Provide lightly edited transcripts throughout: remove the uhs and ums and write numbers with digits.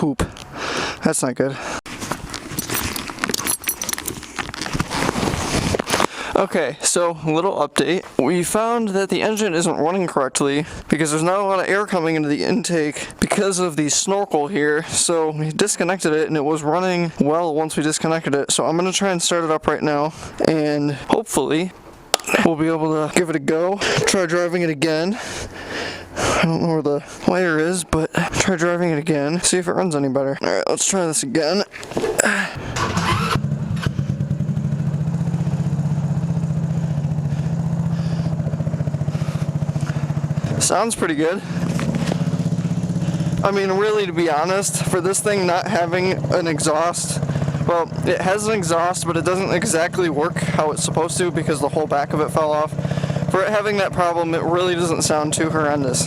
poop. That's not good. Okay, so a little update. We found that the engine isn't running correctly because there's not a lot of air coming into the intake because of the snorkel here. So we disconnected it and it was running well once we disconnected it. So I'm going to try and start it up right now and hopefully we'll be able to give it a go. Try driving it again. I don't know where the wire is, but try driving it again. See if it runs any better. Alright, let's try this again. Sounds pretty good. I mean, really, to be honest, for this thing not having an exhaust, well, it has an exhaust, but it doesn't exactly work how it's supposed to because the whole back of it fell off. For it having that problem, it really doesn't sound too horrendous.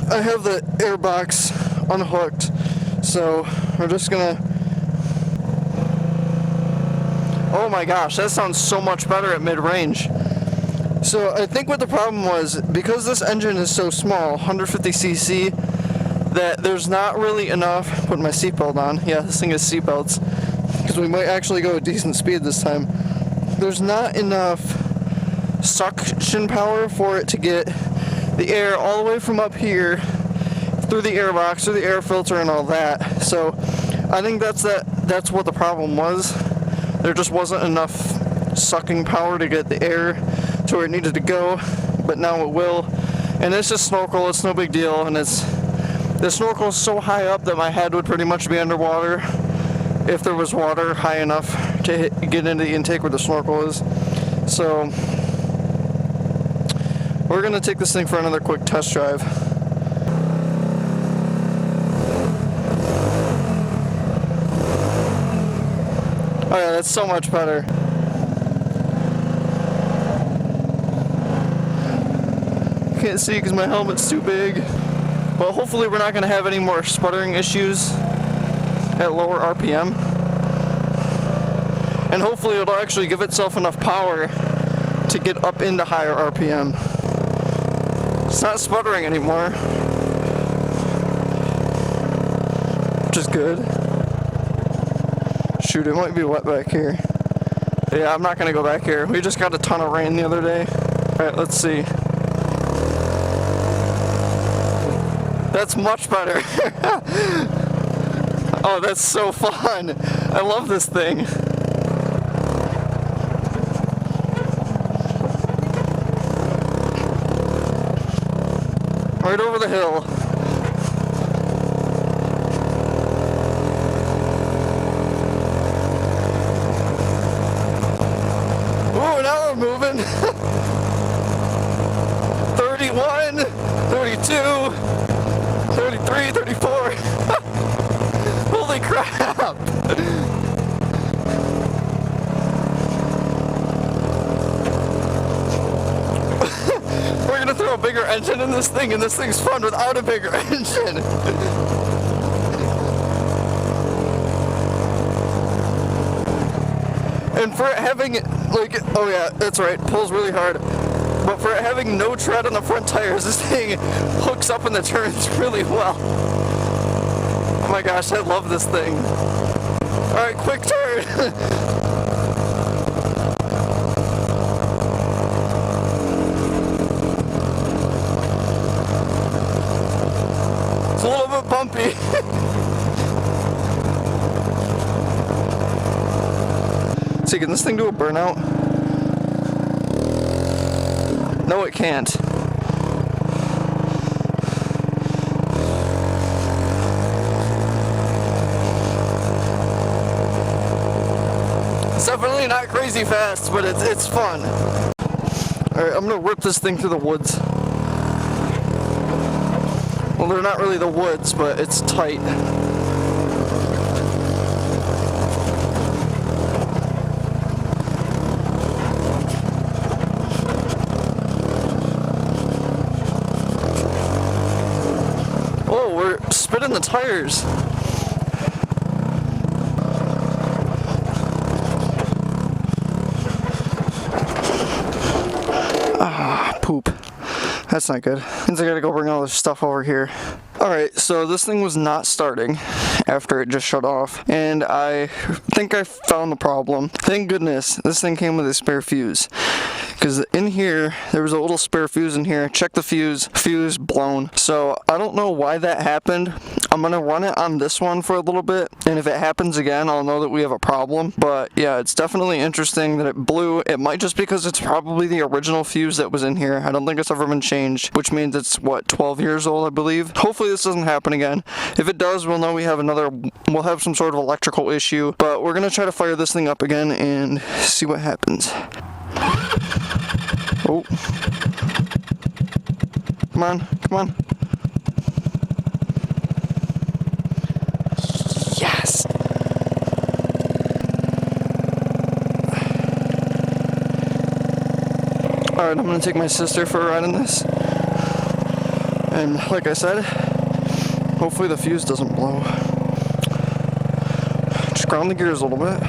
I have the air box unhooked, so we're just gonna... Oh my gosh, that sounds so much better at mid-range. So I think what the problem was, because this engine is so small, 150cc, that there's not really enough, putting my seatbelt on, yeah, this thing has seatbelts, because we might actually go a decent speed this time. There's not enough suction power for it to get the air all the way from up here, through the air box, through the air filter and all that. So I think that's what the problem was. There just wasn't enough sucking power to get the air to where it needed to go, but now it will. And it's just snorkel, it's no big deal, and the snorkel is so high up that my head would pretty much be underwater if there was water high enough to get into the intake where the snorkel is. So we're gonna take this thing for another quick test drive. Oh yeah, that's so much better. Can't see because my helmet's too big. But hopefully we're not going to have any more sputtering issues at lower RPM. And hopefully it'll actually give itself enough power to get up into higher RPM. It's not sputtering anymore, which is good. Shoot, it might be wet back here. Yeah, I'm not going to go back here. We just got a ton of rain the other day. Alright, let's see. That's much better. Oh, that's so fun. I love this thing. Right over the hill. Ooh, now we're moving. 31, 32. 33, 34. Holy crap! We're gonna throw a bigger engine in this thing, and this thing's fun without a bigger engine. And for it having, like, oh yeah, that's right, pulls really hard. But for it having no tread on the front tires, this thing hooks up in the turns really well. Oh my gosh, I love this thing. Alright, quick turn! It's a little bit bumpy. See, can this thing do a burnout? No, it can't. It's definitely not crazy fast, but it's fun. Alright, I'm gonna rip this thing through the woods. Well, they're not really the woods, but it's tight. Spitting the tires. Ah, poop. That's not good. Means I gotta go bring all this stuff over here. Alright, so this thing was not starting after it just shut off, and I think I found the problem. Thank goodness this thing came with a spare fuse, because in here there was a little spare fuse in here. Check the fuse blown. So I don't know why that happened. I'm gonna run it on this one for a little bit, and if it happens again, I'll know that we have a problem. But yeah, it's definitely interesting that it blew. It might just because it's probably the original fuse that was in here. I don't think it's ever been changed, which means it's what, 12 years old, I believe. Hopefully this doesn't happen again. If it does, we'll know we'll have some sort of electrical issue. But we're gonna try to fire this thing up again and see what happens. Oh. Come on, come on. Yes! Alright, I'm gonna take my sister for a ride in this. And like I said, hopefully the fuse doesn't blow. Just ground the gears a little bit.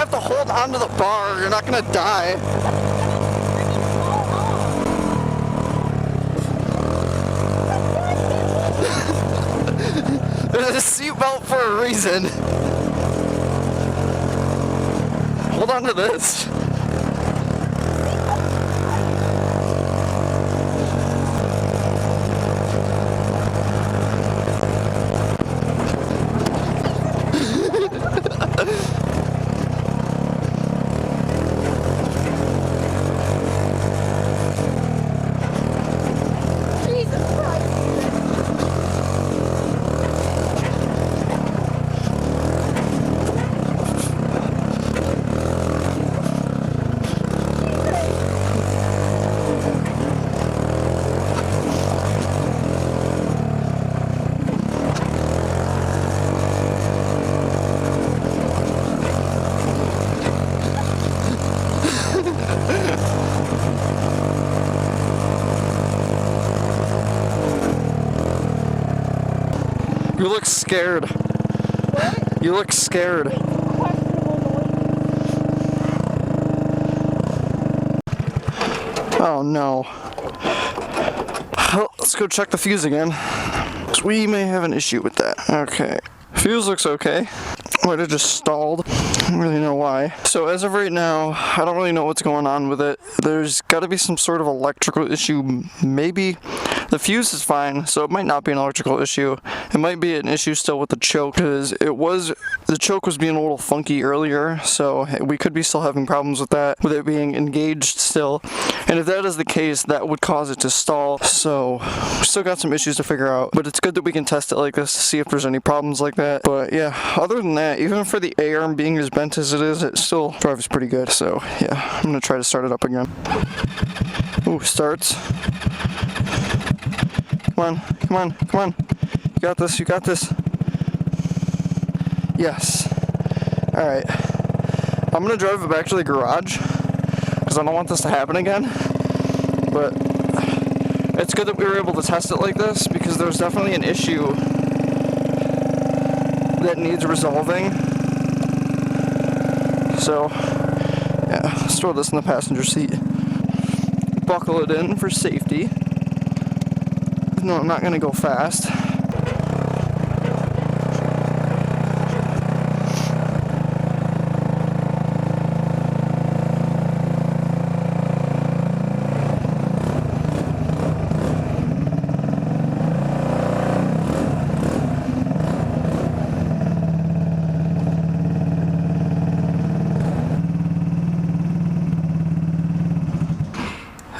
To hold onto the bar, you're not gonna die. There's a seatbelt for a reason. Hold on to this. You look scared. What? You look scared. Oh no. Well, let's go check the fuse again. So we may have an issue with that. Okay. Fuse looks okay. Might have just stalled. I don't really know why. So as of right now, I don't really know what's going on with it. There's got to be some sort of electrical issue. Maybe the fuse is fine, so it might not be an electrical issue. It might be an issue still with the choke, because the choke was being a little funky earlier, so we could be still having problems with that, with it being engaged still. And if that is the case, that would cause it to stall. So we still got some issues to figure out, but it's good that we can test it like this to see if there's any problems like that. But yeah, other than that, even for the A-arm being as bent as it is, it still drives pretty good. So yeah, I'm gonna try to start it up again. Ooh, starts. Come on, come on, come on. You got this, you got this. Yes. Alright. I'm gonna drive it back to the garage, because I don't want this to happen again. But it's good that we were able to test it like this, because there's definitely an issue that needs resolving. So, yeah, let's throw this in the passenger seat. Buckle it in for safety. No, I'm not gonna go fast.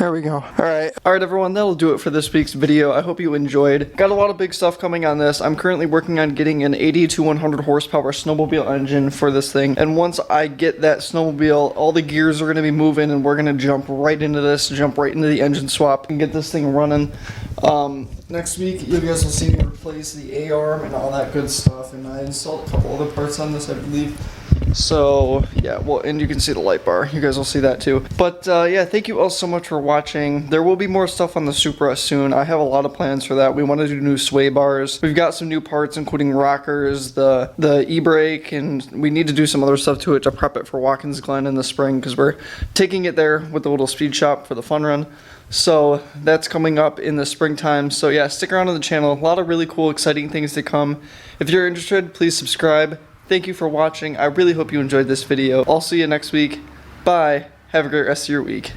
There we go. Alright everyone, that'll do it for this week's video. I hope you enjoyed. Got a lot of big stuff coming on this. I'm currently working on getting an 80 to 100 horsepower snowmobile engine for this thing. And once I get that snowmobile, all the gears are going to be moving and we're going to jump right into this, jump right into the engine swap and get this thing running. Next week, you guys will see me replace the A-arm and all that good stuff. And I installed a couple other parts on this, I believe. So yeah, well, and you can see the light bar. You guys will see that too. But yeah, thank you all so much for watching. There will be more stuff on the Supra soon. I have a lot of plans for that. We want to do new sway bars. We've got some new parts, including rockers, the e-brake, and we need to do some other stuff to it to prep it for Watkins Glen in the spring because we're taking it there with the little speed shop for the fun run. So that's coming up in the springtime. So yeah, stick around on the channel. A lot of really cool, exciting things to come. If you're interested, please subscribe. Thank you for watching. I really hope you enjoyed this video. I'll see you next week. Bye. Have a great rest of your week.